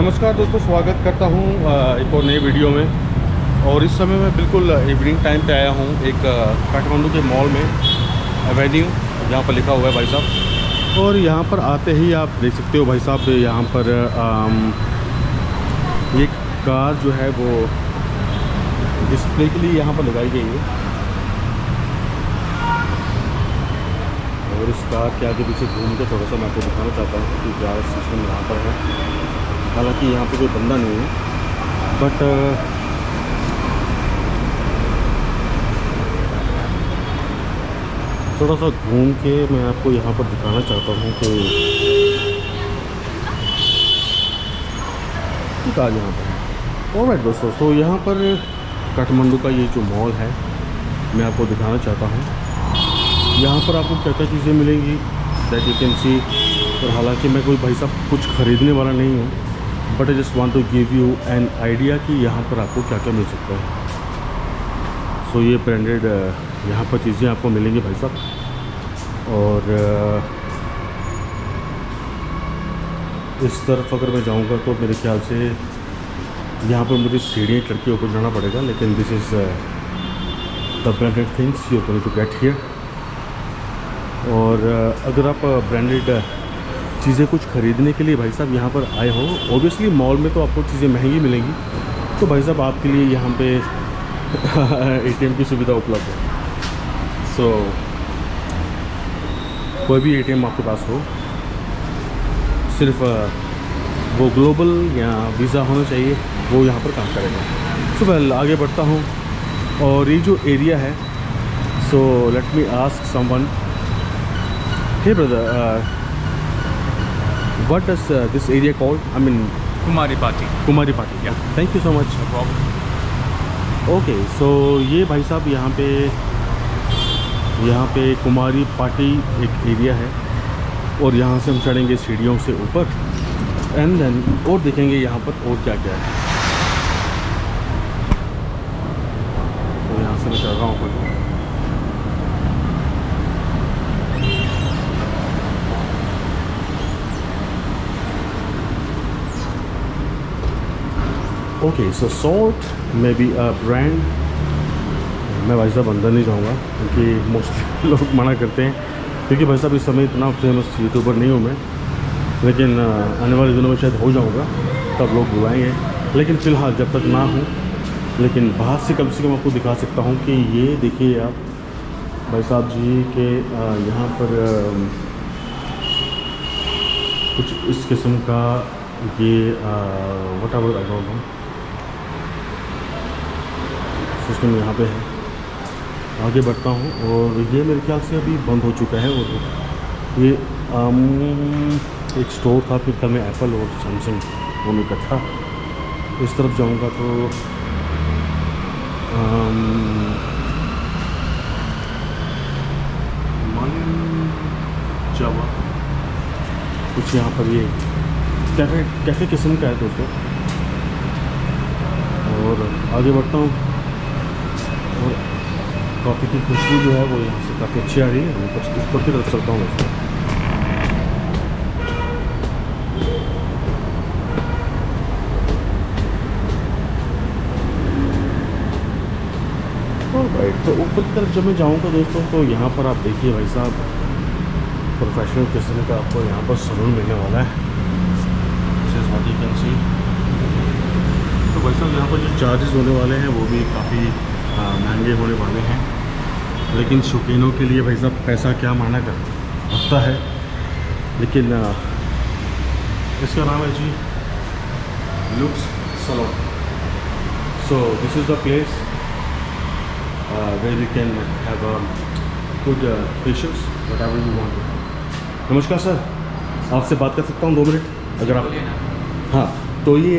नमस्कार दोस्तों, स्वागत करता हूँ एक और नई वीडियो में। और इस समय मैं बिल्कुल इवनिंग टाइम पे आया हूँ एक काठमांडू के मॉल में, एवेन्यू जहाँ पर लिखा हुआ है भाई साहब। और यहाँ पर आते ही आप देख सकते हो भाई साहब, यहाँ पर एक कार जो है वो डिस्प्ले के लिए यहाँ पर लगाई गई है। और इस कार के आगे पीछे घूम के थोड़ा सा मैं आपको दिखाना चाहता हूँ कि क्या सिस्टम यहाँ पर है। हालांकि यहाँ पे कोई बंदा नहीं है, बट थोड़ा सा घूम के मैं आपको यहाँ पर दिखाना चाहता हूँ कि कार यहाँ पर है। ऑलराइट दोस्तों, तो यहाँ पर काठमांडू का ये जो मॉल है मैं आपको दिखाना चाहता हूँ। यहाँ पर आपको क्या क्या चीज़ें मिलेंगी दैट यू कैन सी। और हालांकि मैं कोई भाई साहब कुछ ख़रीदने वाला नहीं हूँ, but I just want to give you an idea कि यहाँ पर आपको क्या क्या मिल सकता है। सो ये ब्रांडेड यहाँ पर चीज़ें आपको मिलेंगी भाई साहब। और इस तरफ अगर मैं जाऊँगा तो मेरे ख्याल से यहाँ पर मुझे सीढ़ियाँ चढ़ के ऊपर जाना पड़ेगा, लेकिन this is the branded things you going to get here. और अगर आप ब्रांडेड चीज़ें कुछ ख़रीदने के लिए भाई साहब यहाँ पर आए हो, ऑब्वियसली मॉल में तो आपको चीज़ें महंगी मिलेंगी, तो भाई साहब आपके लिए यहाँ पे एटीएम की सुविधा उपलब्ध है। सो कोई भी एटीएम आपके पास हो, सिर्फ वो ग्लोबल या वीज़ा होना चाहिए, वो यहाँ पर काम करेगा। सो वेल, आगे बढ़ता हूँ। और ये जो एरिया है, so let me ask someone, hey brother, what does this area called? I mean, Kumaripati. Kumaripati. Yeah. Thank you so much. No problem. Okay, so ये भाई साहब यहाँ पे कुमारीपाटी एक एरिया है, और यहाँ से हम चढ़ेंगे सीढ़ियों से ऊपर, एंड देन और देखेंगे यहाँ पर और क्या क्या है। तो यहाँ से मैं चढ़ रहा हूँ ऊपर। Okay, so salt may be a brand. मैं भाई साहब अंदर नहीं जाऊँगा क्योंकि मोस्टली लोग मना करते हैं, क्योंकि भाई साहब इस समय इतना फेमस यूट्यूबर नहीं हूँ मैं, लेकिन आने वाले दिनों में शायद हो जाऊँगा, तब लोग बुलाएंगे। लेकिन फ़िलहाल जब तक ना हूँ, लेकिन बाहर से कम आपको दिखा सकता हूँ कि ये देखिए आप भाई साहब जी के यहाँ पर कुछ इस किस्म का ये what ever I don't no system यहाँ पे है। आगे बढ़ता हूँ, और ये मेरे ख्याल से अभी बंद हो चुका है। और ये एक स्टोर था, फिर कल में एप्पल और सैमसंग वो में इकट्ठा। इस तरफ जाऊँगा तो मन जावा कुछ यहाँ पर ये कैफ़े किस्म का है दोस्तों। और आगे बढ़ता हूँ, और कॉफ़ी की खुशबू जो है वो यहाँ से काफ़ी अच्छी आ रही है। मैं कुछ ऊपर की तरफ चलता हूँ वैसे। राइट, तो ऊपर की तरफ जब मैं जाऊँगा दोस्तों, तो यहाँ पर आप देखिए भाई साहब, प्रोफेशनल किस्म का आपको यहाँ पर सलून मिलने वाला है। तो भाई साहब यहाँ पर जो चार्जेस होने वाले हैं वो भी काफ़ी महंगे होने वाले हैं, लेकिन शौकीनों के लिए भाई साहब पैसा क्या माना करता है। लेकिन इसका नाम है G looks salon. So this is the place where you can have good facials whatever you want. नमस्कार सर, आपसे बात कर सकता हूँ 2 मिनट अगर आप? हाँ, तो ये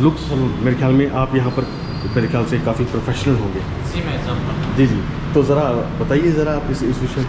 लुक्स सलून, मेरे ख्याल में आप यहाँ पर मेरे ख्याल से काफ़ी प्रोफेशनल होंगे। जी मैं सब जी जी, तो ज़रा बताइए ज़रा आप इस विषय।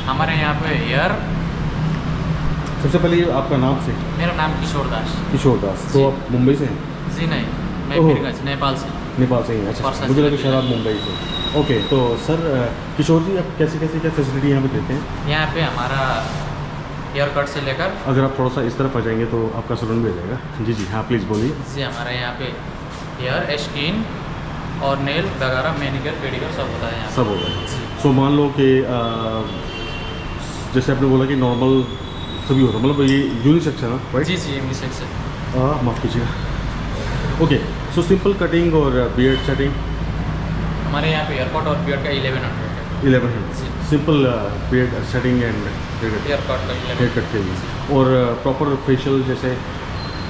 हमारे यहाँ पे हेयर। सबसे पहले ये आपका नाम से। मेरा नाम किशोर दास। किशोर दास। तो आप मुंबई से हैं? जी नहीं, मैं मीरगंज नेपाल से। नेपाल से ही हैं? अच्छा, मुझे लगा शायद आप मुंबई से। ओके, तो सर किशोर जी, आप कैसी कैसी क्या फैसिलिटी यहाँ पे देते हैं? यहाँ पे हमारा हेयर कट से लेकर। अगर आप थोड़ा सा इस तरफ आ जाएंगे तो आपका सलून भी आ जाएगा। जी जी हाँ, प्लीज़ बोलिए। जी हमारे यहाँ पे हेयर, स्किन और नेल वगैरह, मैनिक्योर, पेडिक्योर सब होता है यहाँ सब होगा। जी। सो मान लो कि जैसे आपने बोला कि नॉर्मल सभी होता, मतलब ये यूनिसेक्स है ना, राइट? जी जी यूनिसेक्स है। माफ़ कीजिएगा। ओके, सो सिंपल कटिंग और बियर्ड सेटिंग हमारे यहाँ पे हेयर कट और बियर्ड का 1100 है। 1100। जी। Simple beard setting and hair hair cut का 1100। कट के लिए, और प्रॉपर फेशियल जैसे।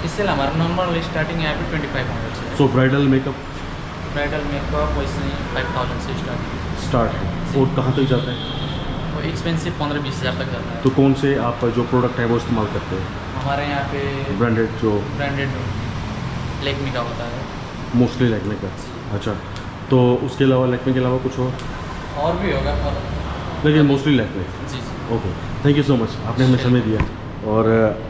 इससे हमारा नॉर्मल स्टार्टिंग यहाँ पे 2500 से है। सो ब्राइडल मेकअप ब्राइडल मेकअप वैसे ही 5000 से स्टार्ट है, और कहाँ तक जाता है? वो एक्सपेंसिव 15-20 हज़ार तक जाता है। तो कौन से आप जो प्रोडक्ट है वो इस्तेमाल करते हैं? हमारे यहाँ पे ब्रांडेड जो ब्रांडेड लेक्मी का होता है। मोस्टली लैक्मे का। अच्छा, तो उसके अलावा लैक्मे के अलावा कुछ और भी होगा पर लेकिन मोस्टली लैक्मे। जी जी okay, thank you so much, आपने हमें समय दिया, और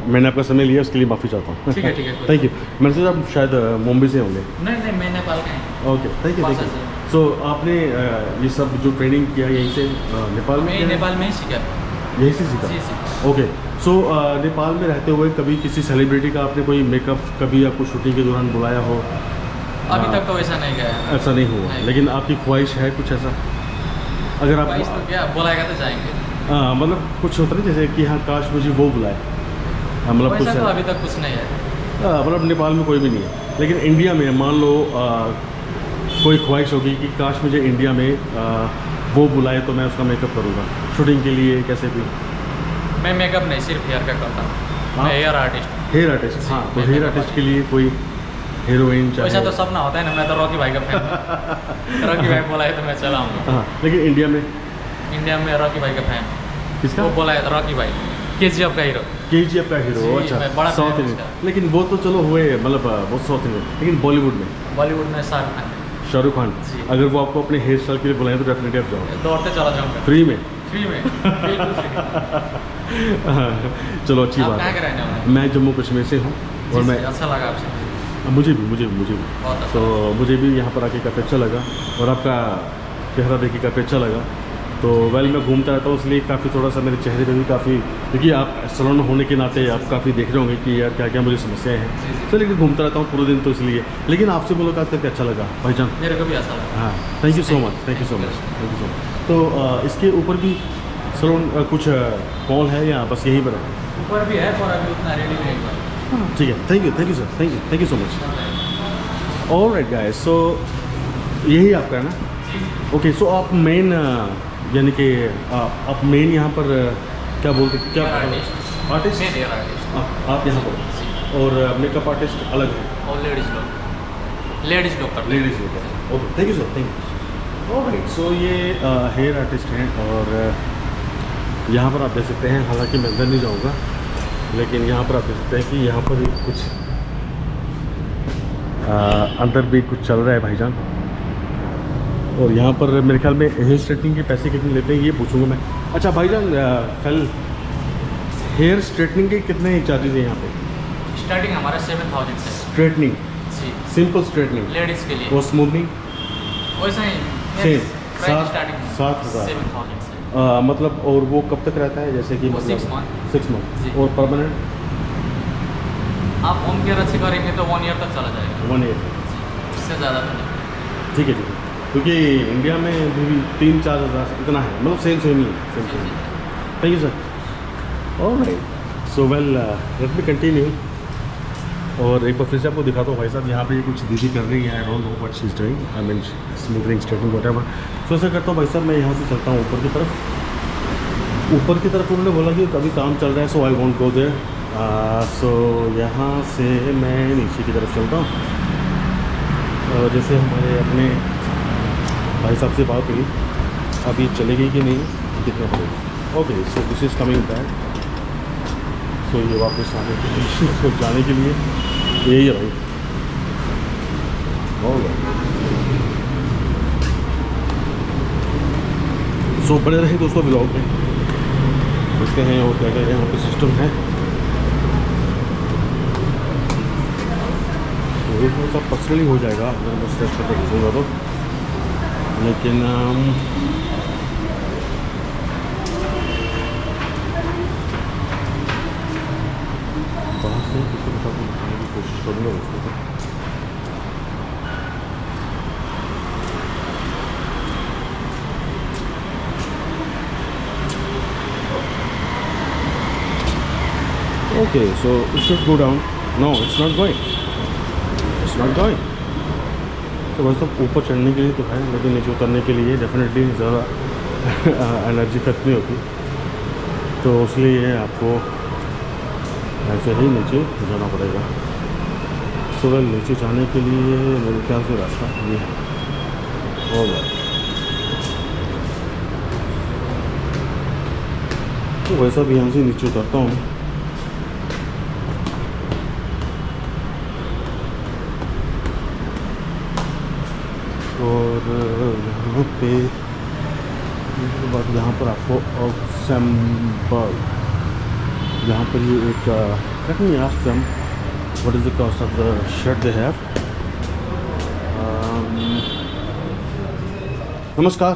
मैंने आपका समय लिया उसके लिए माफ़ी चाहता हूँ। ठीक है ठीक है। Thank you. मेरे से आप शायद मुंबई से होंगे। नहीं नहीं, मैं नेपाल का हूँ। ओके, थैंक यू थैंक पासा यू। से। सो आपने ये सब जो ट्रेनिंग किया यहीं से नेपाल में मैं किया है? नेपाल में ही सीखा। यहीं से सीखा? जी जी। ओके, सो नेपाल में रहते हुए कभी किसी सेलिब्रिटी का आपने कोई मेकअप कभी आपको शूटिंग के दौरान बुलाया हो? अभी तक तो ऐसा नहीं गया है। ऐसा नहीं हुआ, नहीं। लेकिन आपकी ख्वाहिश है कुछ ऐसा? अगर आप बाईस तो क्या बुलाएगा तो जाएंगे। मतलब कुछ होता है जैसे कि हाँ काश मुझे वो बुलाए, मतलब कुछ वैसा तो है? अभी तक कुछ नहीं है। मतलब नेपाल में कोई भी नहीं है, लेकिन इंडिया में मान लो कोई ख्वाहिश होगी कि काश मुझे इंडिया में वो बुलाए तो मैं उसका मेकअप करूँगा शूटिंग के लिए कैसे भी। मैं मेकअप नहीं, सिर्फ हेयर का करता हूँ। हाँ? मैं हेयर आर्टिस्ट। हेयर आर्टिस्ट, हाँ, तो मैं हेयर makeup आर्टिस्ट के लिए कोई हीरोइन वैसा चाहिए? तो सपना होता है ना, मैं तो रॉकी भाई का फैन हूँ। रॉकी भाई बोला है तो मैं चला आऊँगा। हाँ, लेकिन इंडिया में इंडिया में रॉकी भाई का फैन। किसका? वो बोला है तो रॉकी भाई, KGF का हीरो। KGF का हीरो। जी, अच्छा, मैं बड़ा साउथ fan हूँ इंडियन, उसका। लेकिन वो तो चलो हुए, मतलब वो साउथ इंडियन, लेकिन बॉलीवुड में बॉलीवुड में शाहरुख खान है। शाहरुख खान। जी। अगर वो आपको अपने हेयर स्टाइल के लिए बुलाएं तो डेफिनेटली आप जाओ दौड़ते चला जाऊँगा फ्री में। फ्री में, बिल्कुल फ्री। चलो अच्छी आप बात कहाँ के है। रहने वाले? मैं जम्मू कश्मीर से हूँ, और जी, मैं जी, अच्छा लगा आपसे। मुझे भी बहुत अच्छा। तो मुझे भी यहाँ पर आके काफ़ी अच्छा लगा, और आपका चेहरा देख के काफ़ी अच्छा लगा। तो वेल मैं घूमता रहता हूँ, इसलिए काफ़ी थोड़ा सा मेरे चेहरे पे भी काफ़ी, क्योंकि आप सलोन होने के नाते आप काफ़ी देख रहे होंगे कि यार क्या क्या मुझे समस्याएं हैं। जी, जी। चलिए घूमता रहता हूँ पूरे दिन, तो इसलिए। लेकिन आपसे मुलाकात करके अच्छा लगा भाईजान। मेरे को भी अच्छा लगा। हाँ, thank you so much, thank you so much, thank you so much. तो इसके ऊपर भी सलोन कुछ मॉल है या बस यहीं पर है? ऊपर भी है पर अभी उतना रेडी नहीं हुआ। ठीक है, thank you sir, thank you so much. Alright guys, so यही आपका है ना? ओके, सो आप मेन यानी कि आप मेन यहाँ पर क्या बोलते क्या आर्टिस्ट। आर्टिस्ट? मैं हेयर आर्टिस्ट। आप यहाँ पर, और मेकअप आर्टिस्ट अलग है? और लेडीज़ लोग करते हैं। लेडीज़ लोग हैं। Okay, thank you sir, thank you. Alright, so ये हेयर आर्टिस्ट हैं, और यहाँ पर आप देख सकते हैं, हालांकि मैं अंदर नहीं जाऊँगा, लेकिन यहाँ पर आप देख सकते हैं कि यहाँ पर कुछ अंदर भी कुछ चल रहा है भाईजान। और यहाँ पर मेरे ख्याल में हेयर स्ट्रेटनिंग के पैसे कितने लेते हैं ये पूछूंगा मैं। अच्छा भाईजान, कल हेयर स्ट्रेटनिंग के कितने चार्जेस हैं यहाँ पे? स्टार्टिंग हमारा 7000 से। स्ट्रेटनिंग, जी, सिंपल स्ट्रेटनिंग, लेडीज़ के लिए और स्मूथनिंग वैसा ही सेम? स्टार्टिंग 7,000। 7000 से। मतलब, और वो कब तक रहता है, जैसे कि वो मतलब 6 month। 6 मंथ, जी। और परमानेंट आप होम केयर अच्छी करेंगे तो 1 ईयर तक चला जाएगा। 1 ईयर? जी, इससे ज़्यादा तो नहीं। ठीक है, क्योंकि इंडिया में भी 3-4 हज़ार इतना है, मतलब सेम ही है, same. Thank you sir. Alright, so well let me continue. और एक बार फिर से आपको दिखाता हूँ भाई साहब, यहाँ पे ये कुछ दीदी कर रही है, I don't know what she is doing, I mean smoothening, straightening, whatever. So ऐसा करता हूँ भाई साहब, मैं यहाँ से चलता हूँ ऊपर की तरफ। उन्होंने बोला कि अभी काम चल रहा है, सो आई वॉन्ट गो देयर। सो यहाँ से मैं नीचे की तरफ चलता हूँ, और जैसे हमारे अपने भाई साहब से बात हुई, अब ये चलेगी कि नहीं, कितना पड़ेगा। Okay, so this is coming back. So ये वापस आने के लिए, इसको जाने के लिए यही है भाई। सो बड़े रहे दोस्तों ब्लॉग में, देखते हैं और क्या क्या यहाँ पे सिस्टम है। ये थोड़ा सा पर्सनली हो जाएगा अगर मैं स्टेज पर देखूँगा तो, लेकिन छोड़ूंगा दोस्तों को। Okay so it should go down. No it's not going, it's not going. तो बस अब ऊपर चढ़ने के लिए तो है, लेकिन नीचे उतरने के लिए डेफिनेटली ज़्यादा एनर्जी खर्च नहीं होती, तो इसलिए आपको ऐसे ही नीचे जाना पड़ेगा। सो वेल नीचे जाने के लिए मेरे ख्याल से रास्ता ये है। और तो वैसा भी यहाँ से नीचे उतरता हूँ। और यहाँ पे यहाँ पर आपको ऑक्समबर्ग, यहाँ पर ये एक let me ask them what is the cost of the shirt they have. Namaskar,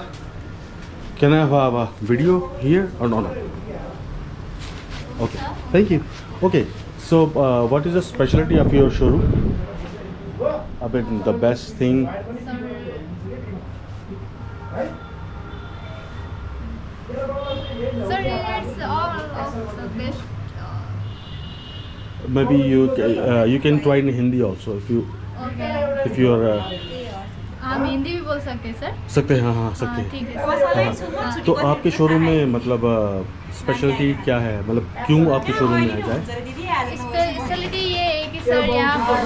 can I have a video here or not? Okay, thank you. Okay, so what is the specialty of your showroom? I mean the best thing. Sir, it's all of the best. Maybe you can try in Hindi also if you are हम हिंदी भी बोल सकते हैं sir. सकते हैं। हाँ सकते हाँ हैं। ठीक है सर। हाँ। तो आपके शोरूम में मतलब स्पेशलिटी क्या है, मतलब क्यों आपके शोरूम में आ जाए? स्पेशलिटी ये है कि सर यहाँ पर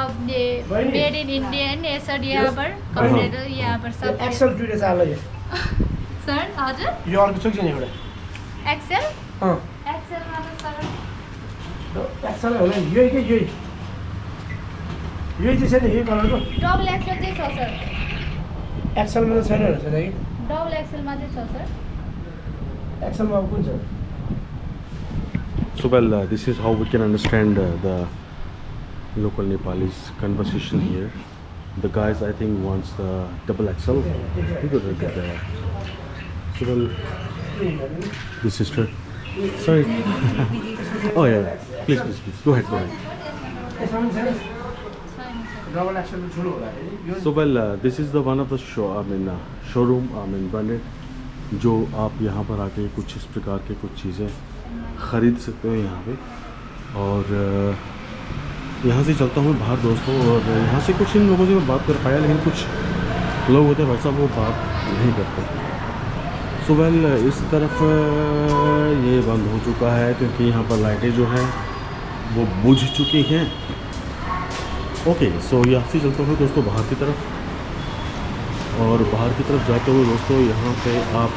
अब ये मेड इन इंडियन है सर, यहाँ पर कंप्यूटर यहाँ पर सब एक्सेल जुड़े साल है सर। हजुर यो अर्को छ कि छैन एउटा एक्सेल अँ एक्सेल मतलब सर एक्सेल हो नि यही के यही चाहिँ छैन यही कलरको डबल एक्सेल चाहिँ छ सर। एक्सेलमा त छैन रहेछ कि डबल एक्सेलमा चाहिँ छ सर। एक्सेलमा अब कुन छ? So well, this is how we can understand the local Nepalis conversation here. The guys I think wants the double XL. We could get that. So well, the sister. Sorry. Oh yeah. Please. Go ahead. यसमा पनि छैन छैन sir. Double XL ठुलो होला यो So well, this is the one of the showroom, branded, जो आप यहाँ पर आके कुछ इस प्रकार के कुछ चीज़ें ख़रीद सकते हो यहाँ पे। और यहाँ से चलता हूँ बाहर दोस्तों, और यहाँ से कुछ इन लोगों से मैं बात कर पाया, लेकिन कुछ लोग होते हैं भाई साहब वो बात नहीं करते। सो वेल इस तरफ ये बंद हो चुका है क्योंकि यहाँ पर लाइटें जो हैं वो बुझ चुकी हैं। ओके सो यहाँ से चलता हूँ दोस्तों बाहर की तरफ, और बाहर की तरफ जाते हुए दोस्तों यहाँ पे आप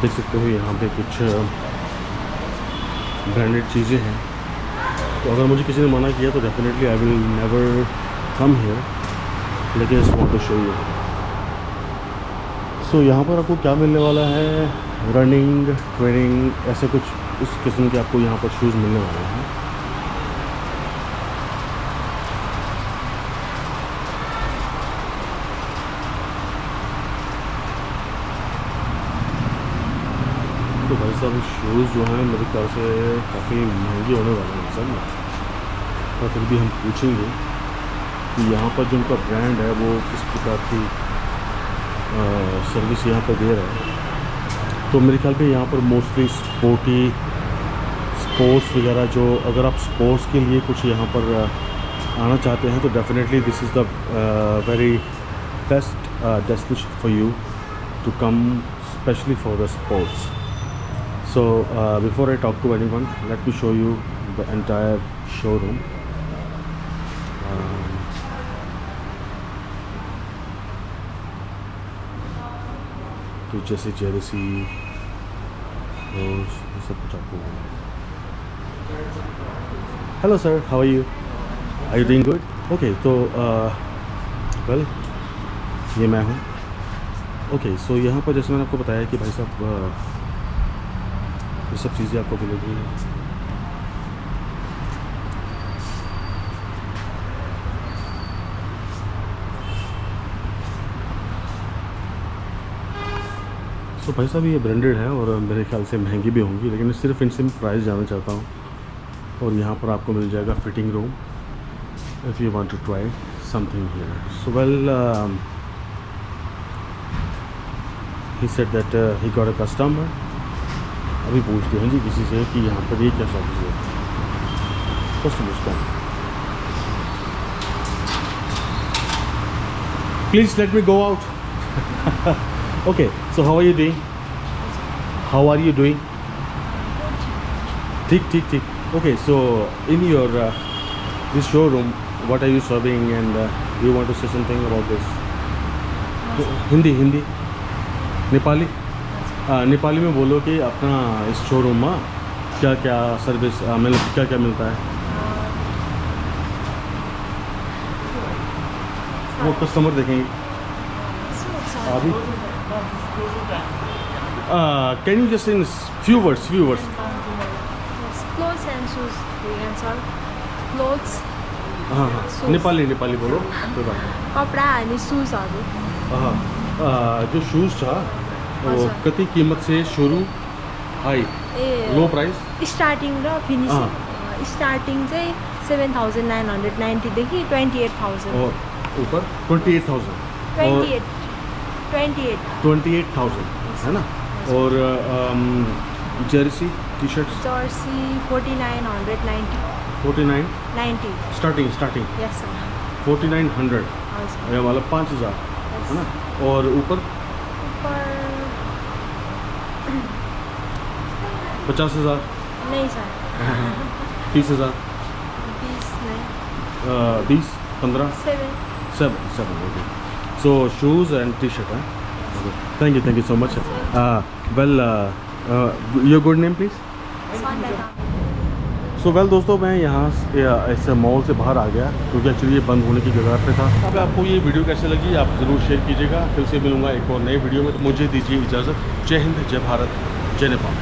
देख सकते हो यहाँ पे कुछ ब्रांडेड चीज़ें हैं। तो अगर मुझे किसी ने मना किया तो definitely I will never come here, लेकिन just want to show you. So यहाँ पर आपको क्या मिलने वाला है, रनिंग, ट्रेनिंग, ऐसे कुछ इस किस्म के आपको यहाँ पर शूज़ मिलने वाले हैं। तो भाई साहब शूज़ जो हैं मेरे ख्याल से काफ़ी महंगे होने वाले हैं सब, और फिर भी हम पूछेंगे कि यहाँ पर जो उनका ब्रांड है वो किस प्रकार की सर्विस यहाँ पर दे रहा है। तो मेरे ख्याल पे यहाँ पर मोस्टली स्पोर्ट्स वगैरह, जो अगर आप स्पोर्ट्स के लिए कुछ यहाँ पर आना चाहते हैं तो definitely this is the very best destination for you to come, specially for the sports. So before I talk to anyone, let me show you the entire showroom. तो जैसे जेरसी रोज सब कुछ आपको। Hello sir, how are you? Are you doing good? Okay, तो well ये मैं हूँ। Okay so यहाँ पर जैसे मैंने आपको बताया कि भाई साहब ये सब चीज़ें आपको मिलेगी। तो भाई साहब ये ब्रांडेड है और मेरे ख्याल से महंगी भी होंगी, लेकिन सिर्फ इनसे मैं प्राइस जानना चाहता हूँ और यहाँ पर आपको मिल जाएगा fitting room if you want to try something here. So well he said that he got a customer. अभी पूछते हैं जी किसी से कि यहाँ पर ये क्या सर्विस है. कस्टमर्स का please let me go out. Okay, so how are you doing? How are you doing? Tik. Okay, so in your this showroom, what are you serving, and you want to say something about this? Hindi, Nepali. Nepali में बोलो कि अपना इस showroom में क्या क्या service मतलब क्या क्या मिलता है. वो कस्टमर देखेंगे अभी. Can you just in few words? Clothes and shoes we can sell. Clothes, हाँ Shoes. नेपाली बोलो कोई बात नहीं. कपडा अनि सुजहरू. जो शूज़ था वो हजुर. कति कीमत से शुरू हाई लो प्राइस. स्टार्टिङ र फिनिसिङ स्टार्टिङ चाहिँ 7,990 देखि 28,000. और ऊपर 28,000 और 28,000 है ना. और Jersey T shirts Jersey 4990. 49 starting yes sir. 4900 हजुर. ये मतलब 5,000 है ना. और ऊपर ऊपर 50,000 नहीं सर. 30,000 20 नहीं. 20 15 7. 7 okay. So shoes and t-shirt huh? Okay. Thank you so much. Your good name please. So well दोस्तों मैं यहाँ ऐसे मॉल से बाहर आ गया क्योंकि एक्चुअली ये बंद होने की कगार पे था. अब आपको ये वीडियो कैसे लगी आप ज़रूर शेयर कीजिएगा. फिर से मिलूंगा एक और नए वीडियो में. तो मुझे दीजिए इजाज़त. जय हिंद, जय भारत, जय नेपाल.